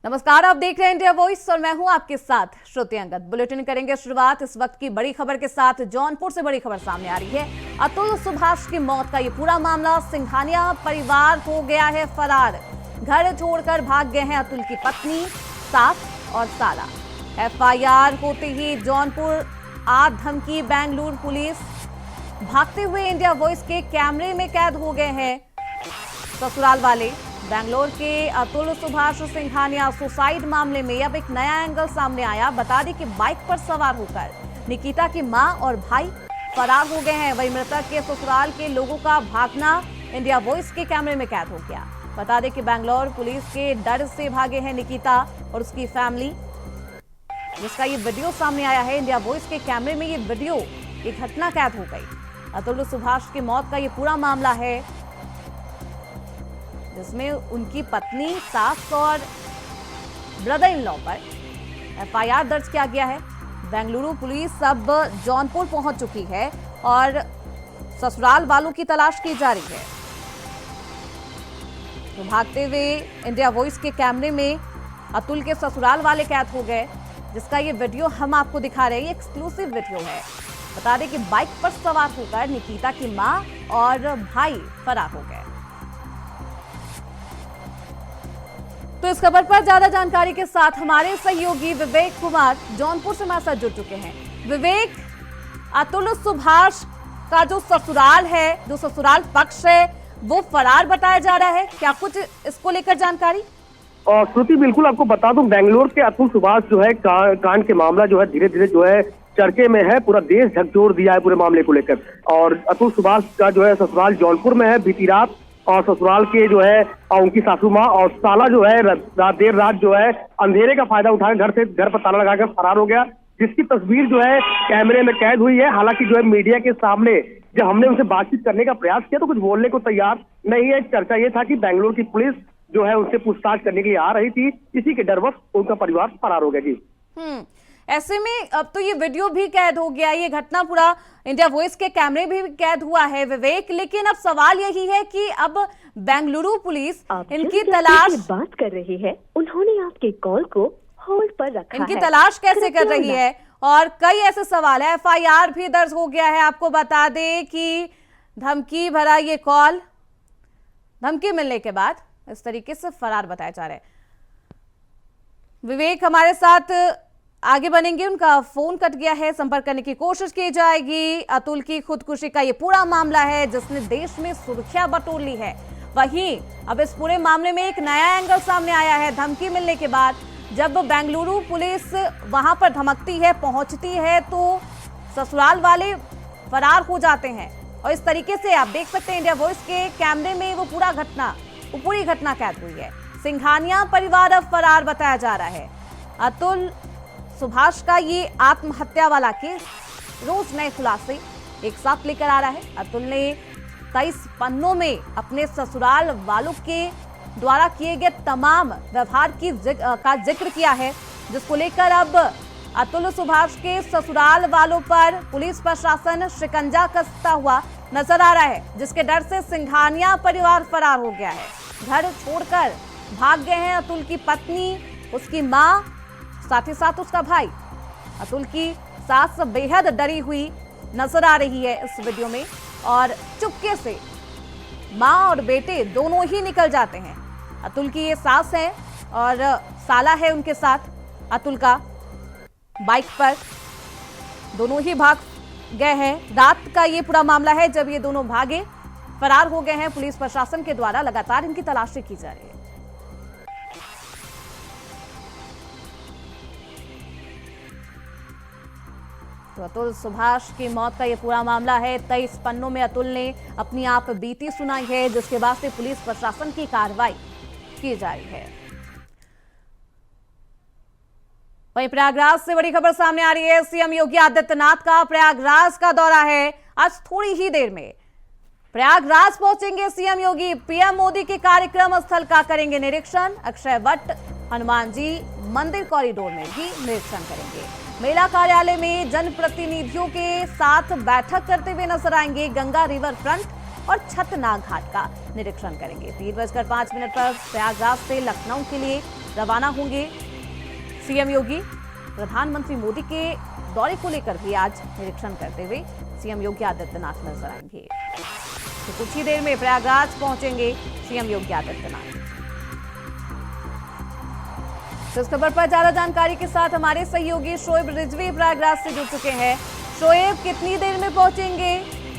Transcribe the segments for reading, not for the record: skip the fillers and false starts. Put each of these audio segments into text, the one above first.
नमस्कार, आप देख रहे हैं इंडिया वॉइस और मैं हूं आपके साथ श्रुति अंगद। बुलेटिन करेंगे शुरुआत इस वक्त की बड़ी खबर के साथ। जौनपुर से बड़ी खबर सामने आ रही है। अतुल सुभाष की मौत का ये पूरा मामला, सिंघानिया परिवार हो गया है फरार। घर छोड़कर भाग गए हैं अतुल की पत्नी, सास और साला। एफआईआर होते ही जौनपुर आ धमकी बेंगलुरु पुलिस भागते हुए इंडिया वॉइस के कैमरे में कैद हो गए हैं ससुराल वाले। बेंगलोर के अतुल सुभाष सिंघानिया सुसाइड मामले में अब एक नया एंगल सामने आया। बता दें कि बाइक पर सवार होकर निकिता की मां और भाई फरार हो गए हैं। वहीं मृतक के ससुराल के लोगों का भागना इंडिया वॉइस के कैमरे में कैद हो गया। बता दें कि बेंगलोर पुलिस के डर से भागे हैं निकिता और उसकी फैमिली, जिसका ये वीडियो सामने आया है। इंडिया वॉइस के कैमरे में ये वीडियो, ये घटना कैद हो गई। अतुल सुभाष की मौत का ये पूरा मामला है, जिसमें उनकी पत्नी, सास और ब्रदर इन लॉ पर एफआईआर दर्ज किया गया है। बेंगलुरु पुलिस अब जौनपुर पहुंच चुकी है और ससुराल वालों की तलाश की जा रही है। तो भागते हुए इंडिया वॉइस के कैमरे में अतुल के ससुराल वाले कैद हो गए, जिसका ये वीडियो हम आपको दिखा रहे हैं। ये एक्सक्लूसिव वीडियो है। बता दें कि बाइक पर सवार होकर निकिता की मां और भाई फरार हो गए। तो इस खबर पर ज्यादा जानकारी के साथ हमारे सहयोगी विवेक कुमार जौनपुर से हमारे साथ जुड़ चुके हैं। विवेक, अतुल सुभाष का जो ससुराल है, जो ससुराल पक्ष है, वो फरार बताया जा रहा है, क्या कुछ इसको लेकर जानकारी? श्रुति, बिल्कुल आपको बता दूं, बेंगलोर के अतुल सुभाष जो है कांड के मामला जो है धीरे धीरे जो है चर्चे में है। पूरा देश झकझोर दिया है पूरे मामले को लेकर। और अतुल सुभाष का जो है ससुराल जौनपुर में है। बीती रात और ससुराल के जो है उनकी सासू माँ और साला जो है देर रात जो है अंधेरे का फायदा उठाकर घर पर ताला लगाकर फरार हो गया, जिसकी तस्वीर जो है कैमरे में कैद हुई है। हालांकि जो है मीडिया के सामने जब हमने उनसे बातचीत करने का प्रयास किया तो कुछ बोलने को तैयार नहीं है। चर्चा ये था कि बेंगलुरु की पुलिस जो है उनसे पूछताछ करने के लिए आ रही थी, इसी के डरवश उनका परिवार फरार हो गया। जी, ऐसे में अब तो ये वीडियो भी कैद हो गया, ये घटना पूरा इंडिया वॉइस के कैमरे भी कैद हुआ है विवेक। लेकिन अब सवाल यही है कि अब बेंगलुरु पुलिस इनकी तलाश बात कर रही है, उन्होंने आपके कॉल को होल्ड पर रखा है। इनकी तलाश कैसे कर रही है? और कई ऐसे सवाल है। एफआईआर भी दर्ज हो गया है। आपको बता दें कि धमकी भरा ये कॉल, धमकी मिलने के बाद इस तरीके से फरार बताया जा रहा है। विवेक हमारे साथ आगे बनेंगे, उनका फोन कट गया है, संपर्क करने की कोशिश की जाएगी। अतुल की खुदकुशी का ये पूरा मामला है जिसने देश में सुर्खियां बटोर ली है। वहीं अब इस पूरे मामले में एक नया एंगल सामने आया है। धमकी मिलने के बाद जब बेंगलुरु पुलिस वहां पर धमकती है, पहुंचती है, तो ससुराल वाले फरार हो जाते हैं। और इस तरीके से आप देख सकते हैं इंडिया वॉइस के कैमरे में वो पूरी घटना कैद हुई है। सिंघानिया परिवार अब फरार बताया जा रहा है। अतुल सुभाष का ये आत्महत्या वाला केस रोज नए खुलासे एक साथ लेकर आ रहा है। अतुल ने 23 पन्नों में अपने ससुराल वालों के द्वारा किए गए तमाम व्यवहार का जिक्र किया है, जिसको लेकर अब अतुल सुभाष के ससुराल वालों पर पुलिस प्रशासन शिकंजा कसता हुआ नजर आ रहा है, जिसके डर से सिंघानिया परिवार फरार हो गया है। घर छोड़कर भाग गए हैं अतुल की पत्नी, उसकी मां, साथ ही साथ उसका भाई। अतुल की सास बेहद डरी हुई नजर आ रही है इस वीडियो में और चुपके से मां और बेटे दोनों ही निकल जाते हैं। अतुल की ये सास है और साला है उनके साथ अतुल का। बाइक पर दोनों ही भाग गए हैं। रात का ये पूरा मामला है जब ये दोनों भागे फरार हो गए हैं। पुलिस प्रशासन के द्वारा लगातार इनकी तलाशी की जा रही है। तो अतुल सुभाष की मौत का ये पूरा मामला है। 23 पन्नों में अतुल ने अपनी आप बीती सुनाई है, जिसके बाद से पुलिस प्रशासन की कार्रवाई की जा रही है। वहीं प्रयागराज से बड़ी खबर सामने आ रही है। सीएम योगी आदित्यनाथ का प्रयागराज का दौरा है। आज थोड़ी ही देर में प्रयागराज पहुंचेंगे सीएम योगी। पीएम मोदी के कार्यक्रम स्थल का करेंगे निरीक्षण। अक्षय वट, हनुमान जी मंदिर कॉरिडोर में भी निरीक्षण करेंगे। मेला कार्यालय में जनप्रतिनिधियों के साथ बैठक करते हुए नजर आएंगे। गंगा रिवर फ्रंट और छतनाग घाट का निरीक्षण करेंगे। 3:05 पर प्रयागराज से लखनऊ के लिए रवाना होंगे सीएम योगी। प्रधानमंत्री मोदी के दौरे को लेकर भी आज निरीक्षण करते हुए सीएम योगी आदित्यनाथ नजर आएंगे। तो कुछ ही देर में प्रयागराज पहुंचेंगे सीएम योगी आदित्यनाथ। तो इस खबर पर ज्यादा जानकारी के साथ हमारे सहयोगी शोएब रिजवी प्रयागराज से जुड़ चुके हैं। शोएब, कितनी देर में पहुंचेंगे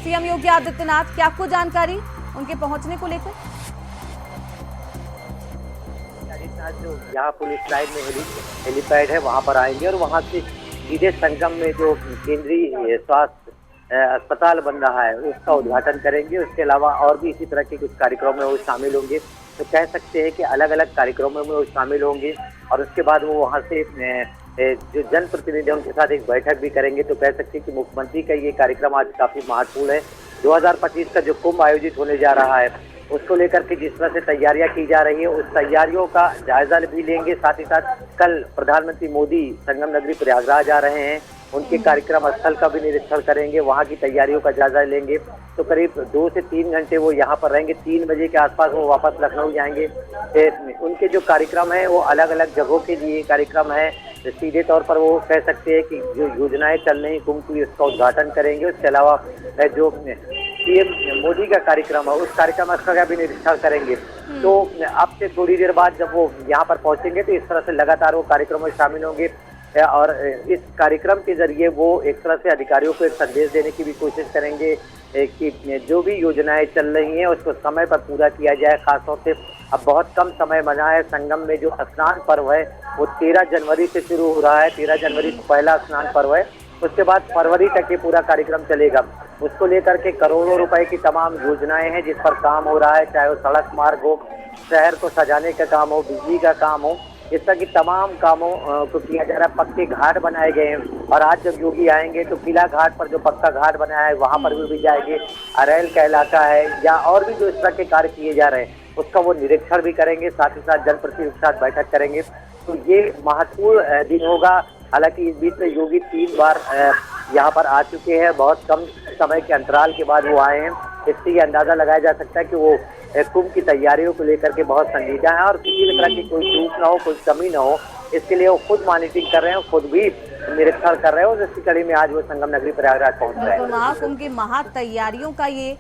सीएम योगी आदित्यनाथ, क्या आपको जानकारी उनके पहुंचने को लेकर? जो यहाँ पुलिस लाइन में हेलीपैड है वहाँ पर आएंगे और वहाँ से सीधे संगम में जो केंद्रीय स्वास्थ्य अस्पताल बन रहा है उसका उद्घाटन करेंगे। उसके अलावा और भी इसी तरह के कुछ कार्यक्रम में वो शामिल होंगे। तो कह सकते हैं कि अलग अलग कार्यक्रमों में वो शामिल होंगे और उसके बाद वो वहाँ से जो जनप्रतिनिधि उनके साथ एक बैठक भी करेंगे। तो कह सकते हैं कि मुख्यमंत्री का ये कार्यक्रम आज काफी महत्वपूर्ण है। 2025 का जो कुंभ आयोजित होने जा रहा है उसको लेकर के जिस तरह से तैयारियां की जा रही है उस तैयारियों का जायजा भी लेंगे। साथ ही साथ कल प्रधानमंत्री मोदी संगम नगरी प्रयागराज आ रहे हैं, उनके कार्यक्रम स्थल का भी निरीक्षण करेंगे, वहां की तैयारियों का जायजा लेंगे। तो करीब 2 से 3 घंटे वो यहाँ पर रहेंगे। 3 बजे के आसपास वो वापस लखनऊ जाएंगे। उनके जो कार्यक्रम है वो अलग अलग जगहों के लिए कार्यक्रम है। सीधे तौर पर वो कह सकते हैं कि जो योजनाएं चल रही कुंभ की उसका उद्घाटन करेंगे। उसके अलावा जो सीएम मोदी का कार्यक्रम है उस कार्यक्रम का भी निरीक्षण करेंगे। तो अब से थोड़ी देर बाद जब वो यहाँ पर पहुंचेंगे तो इस तरह से लगातार वो कार्यक्रम में शामिल होंगे और इस कार्यक्रम के जरिए वो एक तरह से अधिकारियों को एक संदेश देने की भी कोशिश करेंगे कि जो भी योजनाएं चल रही हैं उसको समय पर पूरा किया जाए। खासतौर से अब बहुत कम समय बना है। संगम में जो स्नान पर्व है वो 13 जनवरी से शुरू हो रहा है। 13 जनवरी को पहला स्नान पर्व है, उसके बाद फरवरी तक ये पूरा कार्यक्रम चलेगा। उसको लेकर के करोड़ों रुपए की तमाम योजनाएं हैं जिस पर काम हो रहा है, चाहे वो सड़क मार्ग हो, शहर को सजाने का काम हो, बिजली का काम हो, इस तरह की तमाम कामों को किया जा रहा है। पक्के घाट बनाए गए हैं और आज जब योगी आएंगे तो किला घाट पर जो पक्का घाट बनाया है वहां पर भी जाएंगे। अरेल का इलाका है या और भी जो इस तरह के कार्य किए जा रहे हैं उसका वो निरीक्षण भी करेंगे। साथ ही साथ जनप्रतिनिधियों के साथ बैठक करेंगे। तो ये महत्वपूर्ण दिन होगा। हालांकि इस बीच में योगी 3 बार यहाँ पर आ चुके हैं, बहुत कम समय के अंतराल के बाद वो आए हैं। इससे ये अंदाजा लगाया जा सकता है कि वो कुंभ की तैयारियों को लेकर के बहुत संजीदा है और किसी भी तरह की कोई चूक ना हो, कोई कमी ना हो, इसके लिए वो खुद मॉनिटरिंग कर रहे हैं, खुद भी निरीक्षण कर रहे हैं और इसी कड़ी में आज वो संगम नगरी प्रयागराज पहुंच रहे हैं। महाकुंभ की महा तैयारियों का ये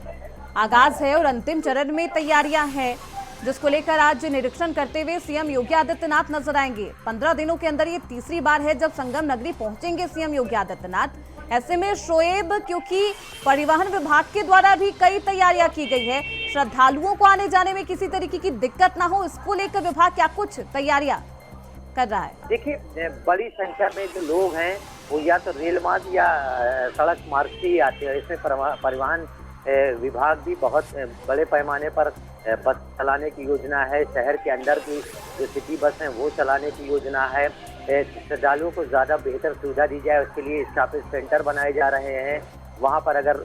आगाज है और अंतिम चरण में तैयारियां हैं जिसको लेकर आज निरीक्षण करते हुए सीएम योगी आदित्यनाथ नजर आएंगे। 15 दिनों के अंदर ये तीसरी बार है जब संगम नगरी पहुंचेंगे सीएम योगी आदित्यनाथ। ऐसे में शोएब, क्योंकि परिवहन विभाग के द्वारा भी कई तैयारियां की गई है, श्रद्धालुओं को आने जाने में किसी तरीके की दिक्कत ना हो, इसको लेकर विभाग क्या कुछ तैयारियां कर रहा है? देखिए, बड़ी संख्या में जो लोग हैं वो या तो रेल मार्ग या सड़क मार्ग से ही आते हैं। इसमें परिवहन विभाग भी बहुत बड़े पैमाने पर बस चलाने की योजना है। शहर के अंदर भी जो सिटी बस हैं वो चलाने की योजना है। श्रद्धालुओं को ज़्यादा बेहतर सुविधा दी जाए उसके लिए स्टॉपेज सेंटर बनाए जा रहे हैं। वहाँ पर अगर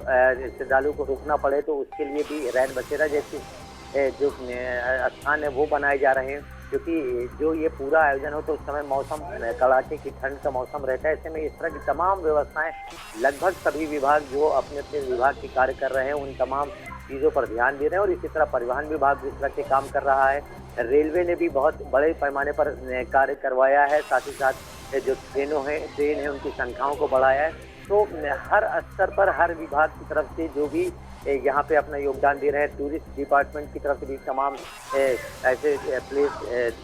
श्रद्धालुओं को रुकना पड़े तो उसके लिए भी रैन बसेरा जैसी जो स्थान है वो बनाए जा रहे हैं। क्योंकि जो ये पूरा आयोजन हो तो उस समय मौसम कड़ाके की ठंड का मौसम रहता है। ऐसे में इस तरह की तमाम व्यवस्थाएं लगभग सभी विभाग जो अपने अपने विभाग के कार्य कर रहे हैं उन तमाम चीज़ों पर ध्यान दे रहे हैं और इसी तरह परिवहन विभाग भी इस तरह के काम कर रहा है। रेलवे ने भी बहुत बड़े पैमाने पर कार्य करवाया है। साथ ही साथ जो ट्रेन है उनकी संख्याओं को बढ़ाया है। तो हर स्तर पर हर विभाग की तरफ से जो भी यहाँ पे अपना योगदान दे रहे हैं, टूरिस्ट डिपार्टमेंट की तरफ से भी तमाम ऐसे प्लेस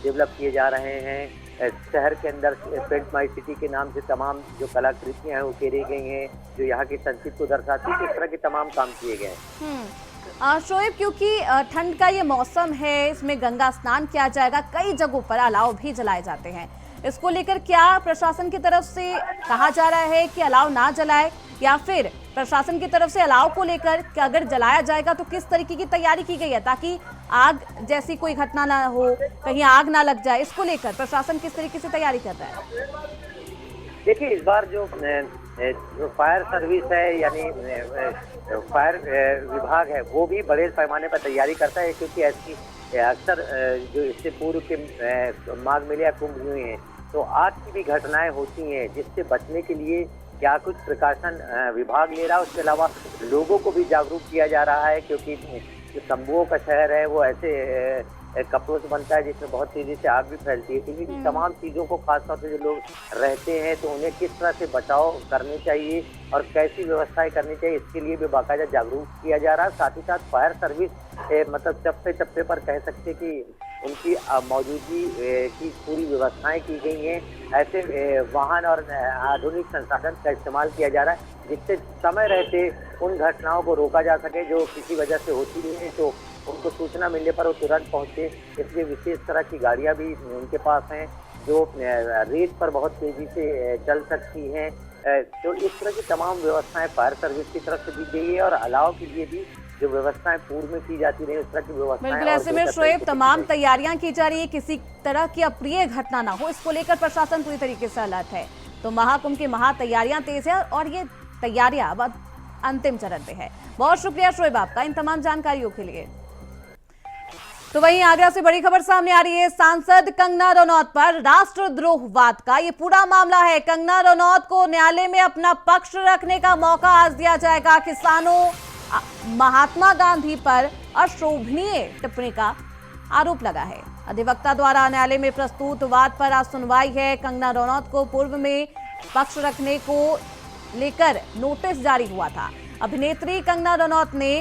डेवलप किए जा रहे हैं। शहर के अंदर पेंट माई सिटी के नाम से तमाम जो कलाकृतियाँ हैं वो उकेरी गई हैं जो यहाँ की संस्कृति को दर्शाती है। इस तरह के तमाम काम किए गए हैं। शोएब, क्योंकि ठंड का ये मौसम है, इसमें गंगा स्नान किया जाएगा, कई जगहों पर अलाव भी जलाए जाते हैं, इसको लेकर क्या प्रशासन की तरफ से कहा जा रहा है कि अलाव ना जलाए, या फिर प्रशासन की तरफ से अलाव को लेकर कि अगर जलाया जाएगा तो किस तरीके की तैयारी की गई है ताकि आग जैसी कोई घटना ना हो, कहीं आग ना लग जाए, इसको लेकर प्रशासन किस तरीके से तैयारी कर रहा है? देखिए, इस बार जो फायर सर्विस है यानी फायर विभाग है वो भी बड़े पैमाने पर तैयारी करता है। क्योंकि ऐसी अक्सर जो इससे पूर्व के माघ मेले या कुंभ हुए हैं तो आग की भी घटनाएं होती हैं, जिससे बचने के लिए क्या कुछ प्रशासन विभाग ले रहा है। उसके अलावा लोगों को भी जागरूक किया जा रहा है। क्योंकि जो तंबुओं का शहर है वो ऐसे कपड़ों से बनता है, जिसमें बहुत तेजी से आग भी फैलती है। तो इन तमाम चीजों को खासतौर से जो लोग रहते हैं तो उन्हें किस तरह से बचाव करने चाहिए और कैसी व्यवस्थाएं करनी चाहिए, इसके लिए भी बाकायदा जागरूक किया जा रहा है। साथ ही साथ फायर सर्विस मतलब चप्पे चप्पे पर कह सकते कि उनकी मौजूदगी की पूरी व्यवस्थाएं की गई हैं। ऐसे वाहन और आधुनिक संसाधन का इस्तेमाल किया जा रहा है, जिससे समय रहते उन घटनाओं को रोका जा सके जो किसी वजह से होती नहीं है, तो उनको सूचना मिलने पर वो तुरंत पहुंचे। इसलिए विशेष तरह की गाड़ियां भी उनके पास हैं जो रेत पर बहुत तेजी से चल सकती हैं। तो इस तरह की तमाम व्यवस्थाएं फायर सर्विस की तरफ से दी गई है और अलाव के लिए भी जो व्यवस्थाएं पूर्व में की जाती रही, उस तरह की व्यवस्थाएं। बिल्कुल, ऐसे में शोएब तमाम तैयारियां की जा रही है, किसी तरह की अप्रिय घटना ना हो, इसको लेकर प्रशासन पूरी तरीके से अलर्ट है। तो महाकुंभ की तैयारियां तेज है और ये तैयारियां अब अंतिम चरण पे है। बहुत शुक्रिया शोएब आपका इन तमाम जानकारियों के लिए। तो वहीं आगरा से बड़ी खबर सामने आ रही है। सांसद कंगना रनौत पर राष्ट्रद्रोहवाद का ये पूरा मामला है। कंगना रनौत को न्यायालय में अपना पक्ष रखने का मौका आज दिया जाएगा। किसानों महात्मा गांधी पर अशोभनीय टिप्पणी का आरोप लगा है। अधिवक्ता द्वारा न्यायालय में प्रस्तुत वाद पर आज सुनवाई है। कंगना रनौत को पूर्व में पक्ष रखने को लेकर नोटिस जारी हुआ था। अभिनेत्री कंगना रनौत ने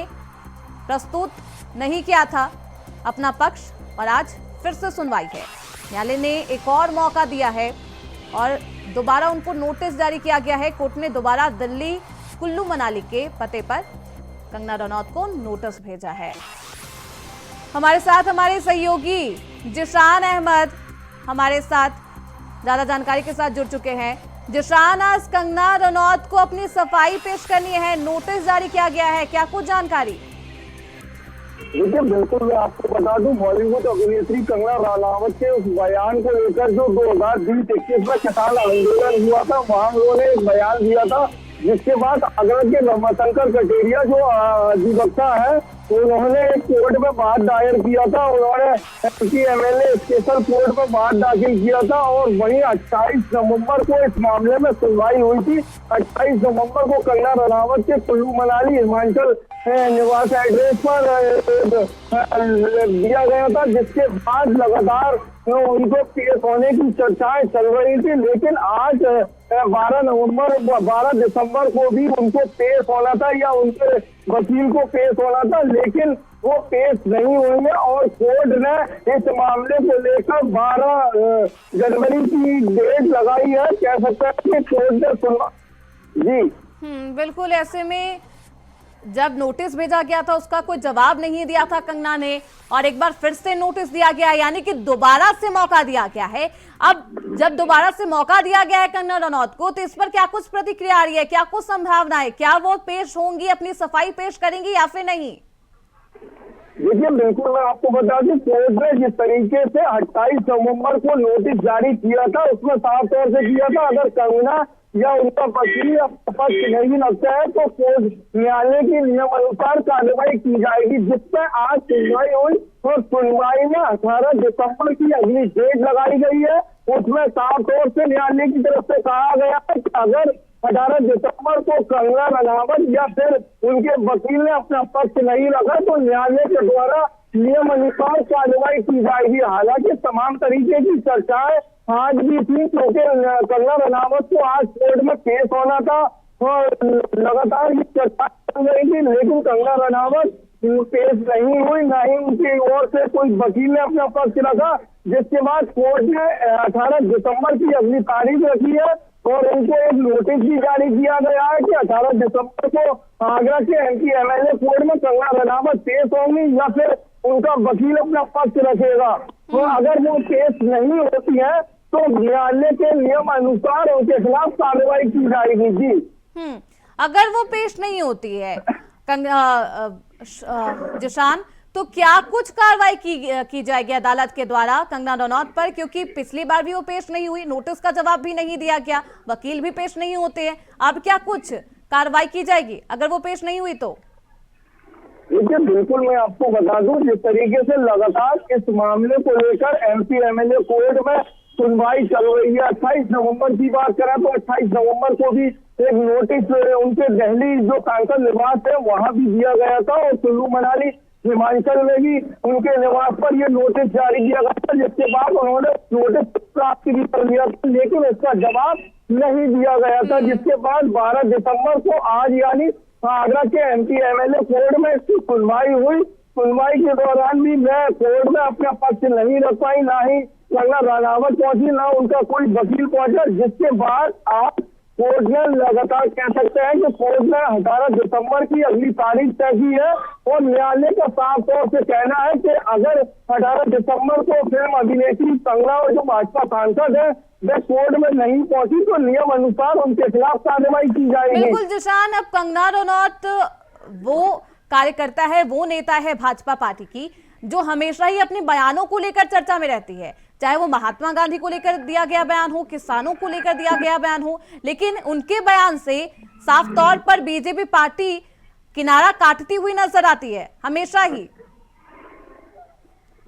प्रस्तुत नहीं किया था अपना पक्ष और आज फिर से सुनवाई है। न्यायालय ने एक और मौका दिया है और दोबारा उनको नोटिस जारी किया गया है। कोर्ट ने दोबारा दिल्ली कुल्लू मनाली के पते पर कंगना रनौत को नोटिस भेजा है। हमारे साथ हमारे सहयोगी जिशान अहमद हमारे साथ ज्यादा जानकारी के साथ जुड़ चुके हैं। जिशान, आज कंगना रनौत को अपनी सफाई पेश करनी है, नोटिस जारी किया गया है, क्या कुछ जानकारी? देखिए, बिल्कुल मैं आपको बता दूं, बॉलीवुड अभिनेत्री कंगना रनौत के उस बयान को लेकर जो 2020-21 में किसान आंदोलन हुआ था, वहां उन्होंने एक बयान दिया था, जिसके बाद आगरा के रमाशंकर कटेरिया जो अधिवक्ता है, उन्होंने कोर्ट में बात दायर किया था। उन्होंने एमपी-एमएलए स्पेशल कोर्ट में बात दाखिल किया था और वहीं 28 नवंबर को इस मामले में सुनवाई हुई थी। 28 नवंबर को कंगना रनौत के कुल्लू मनाली हिमाचल निवास एड्रेस पर दिया गया था, जिसके बाद लगातार उनको पेश होने की चर्चाएं चल रही थी। लेकिन आज 12 दिसंबर को भी उनको पेश होना था या उनके वकील को पेश होना था, लेकिन वो पेश नहीं हुए और कोर्ट ने इस मामले को लेकर 12 जनवरी की डेट लगाई है। कह सकते हैं कि कोर्ट ने सुना जी। बिल्कुल, ऐसे में जब नोटिस भेजा गया था उसका कोई जवाब नहीं दिया था कंगना ने और एक बार फिर से नोटिस दिया गया, यानी कि दोबारा से मौका दिया गया है। अब जब दोबारा से मौका दिया गया है कंगना रनौत को, तो इस पर क्या कुछ प्रतिक्रिया आ रही है, क्या कुछ संभावना है, क्या वो पेश होंगी, अपनी सफाई पेश करेंगी या फिर नहीं? देखिए, बिल्कुल मैं आपको बता दूं, कोर्ट ने जिस तरीके से 28 नवंबर को नोटिस जारी किया था, उसमें साफ तौर से किया था अगर कंगना या उनका वकील पक्ष नहीं लगता है तो कोर्ट न्यायालय के नियम अनुसार कार्रवाई की जाएगी, जिसमें आज सुनवाई हुई और सुनवाई में 18 दिसंबर की अगली डेट लगाई गई है। उसमें साफ तौर से न्यायालय की तरफ से कहा गया है कि अगर 18 दिसंबर को कंगना रनौत या फिर उनके वकील ने अपना पक्ष नहीं रखा तो न्यायालय के द्वारा नियम अनुसार कार्रवाई की जाएगी। हालांकि तमाम तरीके की चर्चाएं आज भी थी, क्योंकि कंगना रनौत को आज कोर्ट में पेश होना था और लगातार ये चर्चा चल रही थी, लेकिन कंगना रनौत पेश नहीं हुई, ना ही उनकी ओर से कोई वकील ने अपना पक्ष रखा, जिसके बाद कोर्ट ने 18 दिसंबर की अगली तारीख रखी है और उनको एक नोटिस भी जारी किया गया है कि 18 दिसंबर को आगरा के एमपी-एमएलए कोर्ट में कंगना रनौत पेश होंगी या फिर उनका वकील अपना पक्ष रखेगा। तो अगर वो पेश नहीं होती है तो न्यायालय के नियम अनुसार उनके खिलाफ कार्रवाई की जाएगी जी। अगर वो पेश नहीं होती है जिशान, तो क्या कुछ कार्रवाई की जाएगी अदालत के द्वारा कंगना रनौत पर, क्योंकि पिछली बार भी वो पेश नहीं हुई, नोटिस का जवाब भी नहीं दिया गया, वकील भी पेश नहीं होते हैं, अब क्या कुछ कार्रवाई की जाएगी अगर वो पेश नहीं हुई तो? देखिए, बिल्कुल मैं आपको बता दूं, जिस तरीके से लगातार इस मामले को लेकर एमपी-एमएलए कोर्ट में सुनवाई चल रही है। 28 नवंबर की बात करें तो 28 नवंबर को भी एक नोटिस उनके दिल्ली जो सांसद निवास है वहां भी दिया गया था और कुल्लू मनाली हिमाचल में भी उनके निवास पर ये नोटिस जारी किया गया था, जिसके बाद उन्होंने नोटिस प्राप्त भी कर लिया था, लेकिन इसका जवाब नहीं दिया गया था। जिसके बाद 12 दिसंबर को आज यानी आगरा के MP MLA कोर्ट में इसकी सुनवाई हुई। सुनवाई के दौरान भी मैं कोर्ट में अपना पक्ष नहीं रख पाई, ना ही कंगना रनावत पहुंची, ना उनका कोई वकील पहुंचा। जिसके बाद आज कोर्ट ने लगातार कह सकते हैं कि कोर्ट ने 18 दिसंबर की अगली तारीख तय की है और न्यायालय का साफ तौर से कहना है कि अगर 18 दिसंबर को फिल्म अभिनेत्री कंगना और जो भाजपा सांसद है वे कोर्ट में नहीं पहुंची तो नियम अनुसार उनके खिलाफ कार्रवाई की जाएगी। बिल्कुल जिशान, अब कंगना रनौत वो कार्यकर्ता है, वो नेता है भाजपा पार्टी की जो हमेशा ही अपने बयानों को लेकर चर्चा में रहती है, चाहे वो महात्मा गांधी को लेकर दिया गया बयान हो, किसानों को लेकर दिया गया बयान हो, लेकिन उनके बयान से साफ तौर पर बीजेपी पार्टी किनारा काटती हुई नजर आती है हमेशा ही।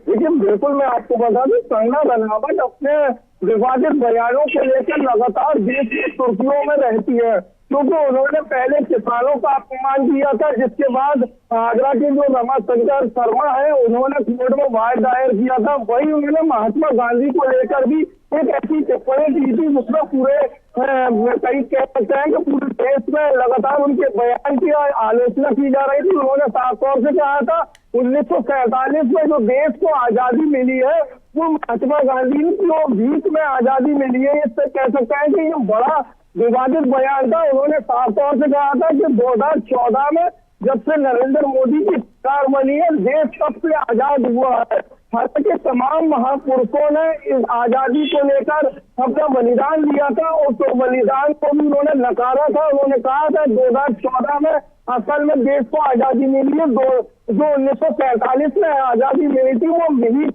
देखिए बिल्कुल मैं आपको बता दूं, कंगना रनावत अपने विवादित बयानों को लेकर लगातार देश की सुर्खियों में रहती है, क्योंकि उन्होंने पहले किसानों का अपमान किया था। जिसके बाद आगरा के जो रमाशंकर शर्मा है उन्होंने कोर्ट में वाद दायर किया था। वही उन्होंने महात्मा गांधी को लेकर भी एक ऐसी टिप्पणी की थी जिसमें पूरे कई कह सकते हैं कि पूरे देश में लगातार उनके बयान की आलोचना की जा रही थी। उन्होंने साफ तौर से कहा था 1947 में जो देश को आजादी मिली है वो महात्मा गांधी को बीच में आजादी मिली है। इससे कह सकते हैं कि ये बड़ा विवादित बयान था। उन्होंने साफ तौर से कहा था कि 2014 में जब से नरेंद्र मोदी की सरकार बनी है देश कब से आजाद हुआ है। हालांकि तमाम महापुरुषों ने इस आजादी को लेकर अपना बलिदान दिया था और तो बलिदान को भी उन्होंने नकारा था। उन्होंने कहा था 2014 में असल में देश को आजादी मिली है, जो 1947 में आजादी मिली थी वो मिली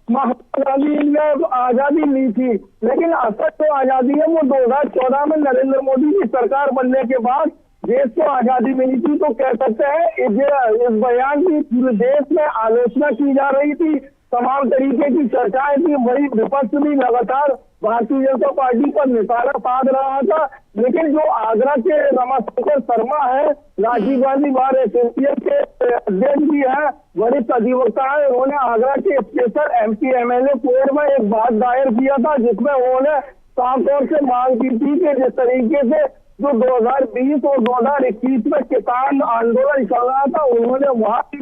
महात्मा गांधी ने आजादी ली थी, लेकिन असल जो आजादी है वो 2014 में नरेंद्र मोदी की सरकार बनने के बाद देश को आजादी मिली थी। तो कह सकते हैं इस बयान की पूरे देश में आलोचना की जा रही थी, तमाम तरीके की चर्चाएं थी। वही विपक्ष भी लगातार भारतीय जनता पार्टी पर निशाना साध रहा था, लेकिन जो आगरा के रमाशंकर शर्मा है, राजीव गांधी बार एसोसिएशन के अध्यक्ष भी है, वरिष्ठ अधिवक्ता है, उन्होंने आगरा के स्पेशल MP MLA कोर्ट में एक बात दायर किया था जिसमें उन्होंने साफ तौर से मांग की थी कि जिस तरीके से जो 2020 और 2021 में किसान आंदोलन चल रहा था उन्होंने वहां की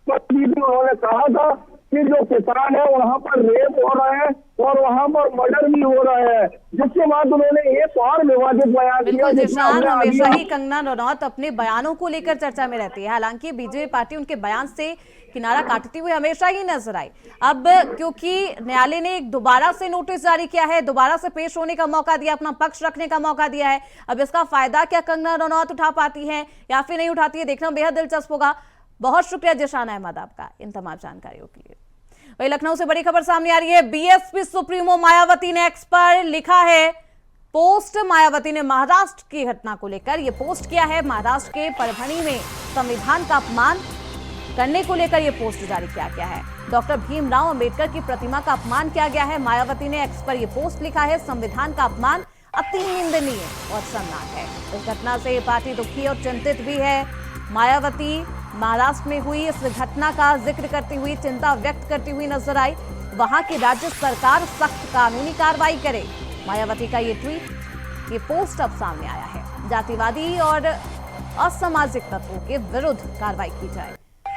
उन्होंने कहा था कि जो किसान है वहां पर रेप हो रहे हैं और वहां पर मर्डर भी हो रहे हैं। जिसके बाद उन्होंने एक और विवादित बयान दिया। हमेशा ही कंगना रनौत अपने बयानों को लेकर चर्चा में रहती है, हालांकि बीजेपी पार्टी उनके बयान से किनारा काटती हुई हमेशा ही नजर आई। अब क्योंकि न्यायालय ने दोबारा से नोटिस जारी किया है, दोबारा से पेश होने का मौका दिया, अपना पक्ष रखने का मौका दिया है, अब इसका फायदा क्या कंगना रनौत उठा पाती है या फिर नहीं उठाती है, देखना बेहद दिलचस्प होगा। बहुत शुक्रिया जिशान अहमद आपका इन तमाम जानकारियों के लिए। वही लखनऊ से बड़ी खबर सामने आ रही है, बीएसपी सुप्रीमो मायावती ने एक्स पर लिखा है पोस्ट। मायावती ने महाराष्ट्र की घटना को लेकर यह पोस्ट किया है। महाराष्ट्र के परभणी में संविधान का अपमान करने को लेकर यह पोस्ट जारी किया गया है। डॉक्टर भीमराव अंबेडकर की प्रतिमा का अपमान किया गया है। मायावती ने एक्स पर यह पोस्ट लिखा है, संविधान का अपमान अति निंदनीय और शर्मनाक है। इस घटना से पार्टी दुखी और चिंतित भी है। मायावती महाराष्ट्र में हुई इस घटना का जिक्र करती हुई चिंता व्यक्त करती हुई नजर आई। वहां की राज्य सरकार सख्त कानूनी कार्रवाई करे। मायावती का ये ट्वीट, ये पोस्ट अब सामने आया है। जातिवादी और असामाजिक तत्वों के विरुद्ध कार्रवाई की जाए,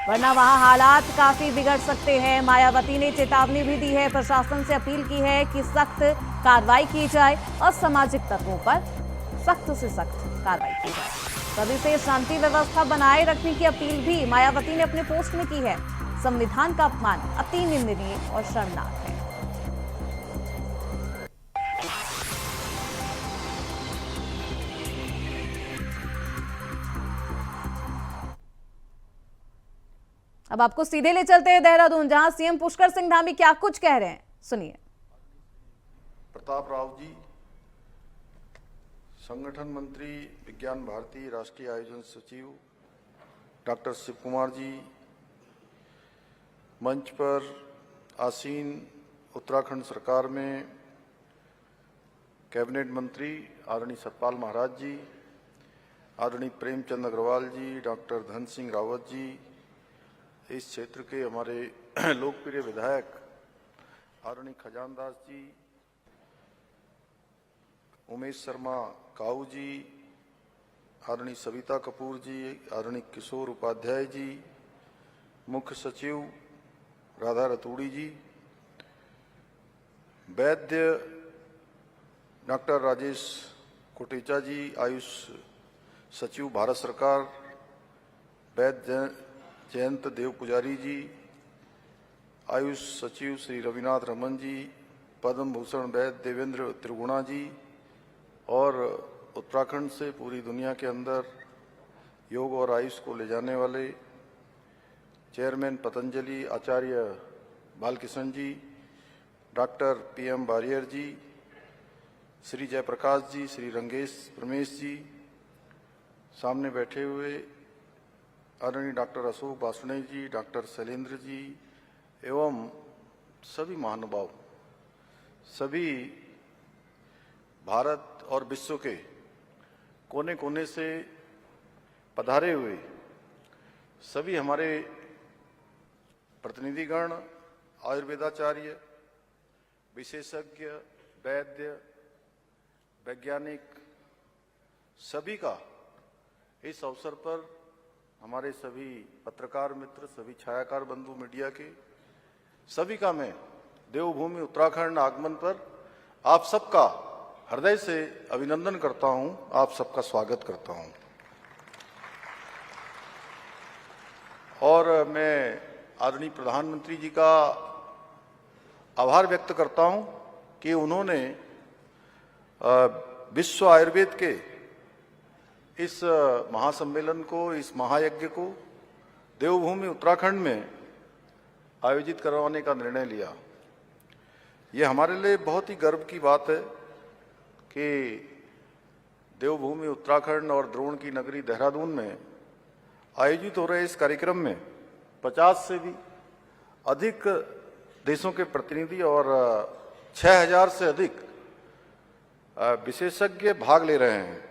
वरना वहां हालात काफी बिगड़ सकते हैं। मायावती ने चेतावनी भी दी है, प्रशासन से अपील की है कि सख्त कार्रवाई की जाए, असामाजिक तत्वों पर सख्त से सख्त कार्रवाई की जाए। सभी से शांति व्यवस्था बनाए रखने की अपील भी मायावती ने अपने पोस्ट में की है। संविधान का अपमान अति निंदनीय और शर्मनाक है। अब आपको सीधे ले चलते हैं देहरादून, जहां सीएम पुष्कर सिंह धामी क्या कुछ कह रहे हैं, सुनिए। प्रताप राव जी, संगठन मंत्री, विज्ञान भारती राष्ट्रीय आयोजन सचिव डॉक्टर शिव कुमार जी, मंच पर आसीन उत्तराखंड सरकार में कैबिनेट मंत्री आदरणीय सतपाल महाराज जी, आदरणीय प्रेमचंद अग्रवाल जी, डॉक्टर धन सिंह रावत जी, इस क्षेत्र के हमारे लोकप्रिय विधायक आदरणीय खजानदास जी, उमेश शर्मा काऊ जी, आदरणीय सविता कपूर जी, आदरणीय किशोर उपाध्याय जी, मुख्य सचिव राधा रतूड़ी जी, वैद्य डॉक्टर राजेश कोटेचा जी, आयुष सचिव भारत सरकार, वैद्य जयंत देव पुजारी जी, आयुष सचिव श्री रविनाथ रमन जी, पद्म भूषण वैद्य देवेंद्र त्रिगुणा जी और उत्तराखंड से पूरी दुनिया के अंदर योग और आयुष को ले जाने वाले चेयरमैन पतंजलि आचार्य बालकिशन जी, डॉक्टर PM वारियर जी, श्री जयप्रकाश जी, श्री रंगेश प्रमेश जी, सामने बैठे हुए आदरणीय डॉक्टर अशोक वासुदेव जी, डॉक्टर शैलेंद्र जी एवं सभी महानुभाव, सभी भारत और विश्व के कोने कोने से पधारे हुए सभी हमारे प्रतिनिधिगण, आयुर्वेदाचार्य, विशेषज्ञ, वैद्य, वैज्ञानिक, सभी का इस अवसर पर हमारे सभी पत्रकार मित्र, सभी छायाकार बंधु मीडिया के सभी का मैं देवभूमि उत्तराखंड आगमन पर आप सबका हृदय से अभिनंदन करता हूं, आप सबका स्वागत करता हूं। और मैं आदरणीय प्रधानमंत्री जी का आभार व्यक्त करता हूं कि उन्होंने विश्व आयुर्वेद के इस महासम्मेलन को, इस महायज्ञ को देवभूमि उत्तराखंड में आयोजित करवाने का निर्णय लिया। ये हमारे लिए बहुत ही गर्व की बात है कि देवभूमि उत्तराखंड और द्रोण की नगरी देहरादून में आयोजित हो रहे इस कार्यक्रम में 50 से भी अधिक देशों के प्रतिनिधि और 6000 से अधिक विशेषज्ञ भाग ले रहे हैं।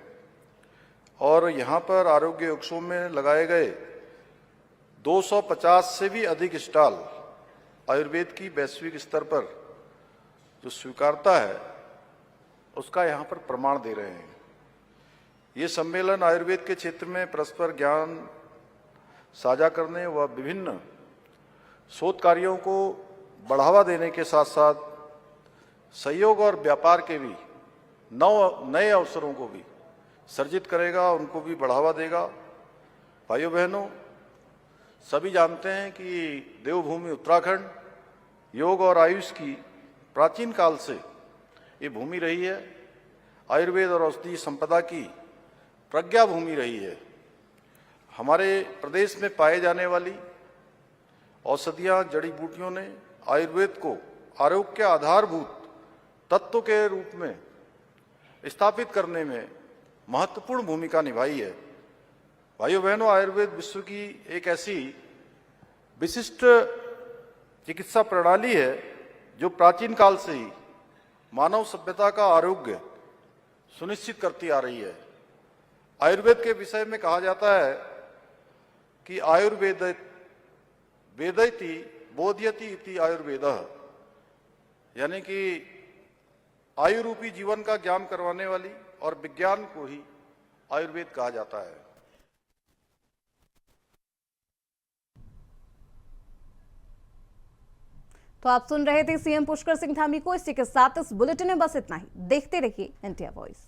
और यहाँ पर आरोग्य उत्सव में लगाए गए 250 से भी अधिक स्टॉल आयुर्वेद की वैश्विक स्तर पर जो स्वीकारता है उसका यहाँ पर प्रमाण दे रहे हैं। ये सम्मेलन आयुर्वेद के क्षेत्र में परस्पर ज्ञान साझा करने व विभिन्न शोध कार्यों को बढ़ावा देने के साथ साथ सहयोग और व्यापार के भी नए अवसरों को भी सर्जित करेगा, उनको भी बढ़ावा देगा। भाइयों बहनों, सभी जानते हैं कि देवभूमि उत्तराखंड योग और आयुष की प्राचीन काल से ये भूमि रही है, आयुर्वेद और औषधीय संपदा की प्रज्ञा भूमि रही है। हमारे प्रदेश में पाए जाने वाली औषधियां, जड़ी बूटियों ने आयुर्वेद को आरोग्य के आधारभूत तत्व के रूप में स्थापित करने में महत्वपूर्ण भूमिका निभाई है। भाइयों बहनों, आयुर्वेद विश्व की एक ऐसी विशिष्ट चिकित्सा प्रणाली है जो प्राचीन काल से ही मानव सभ्यता का आरोग्य सुनिश्चित करती आ रही है। आयुर्वेद के विषय में कहा जाता है कि आयुर्वेद वेदयति बोध्यति इति आयुर्वेदः, यानी कि आयु रूपी जीवन का ज्ञान करवाने वाली और विज्ञान को ही आयुर्वेद कहा जाता है। तो आप सुन रहे थे सीएम पुष्कर सिंह धामी को। इसी के साथ इस बुलेटिन में बस इतना ही। देखते रहिए इंडिया वॉइस।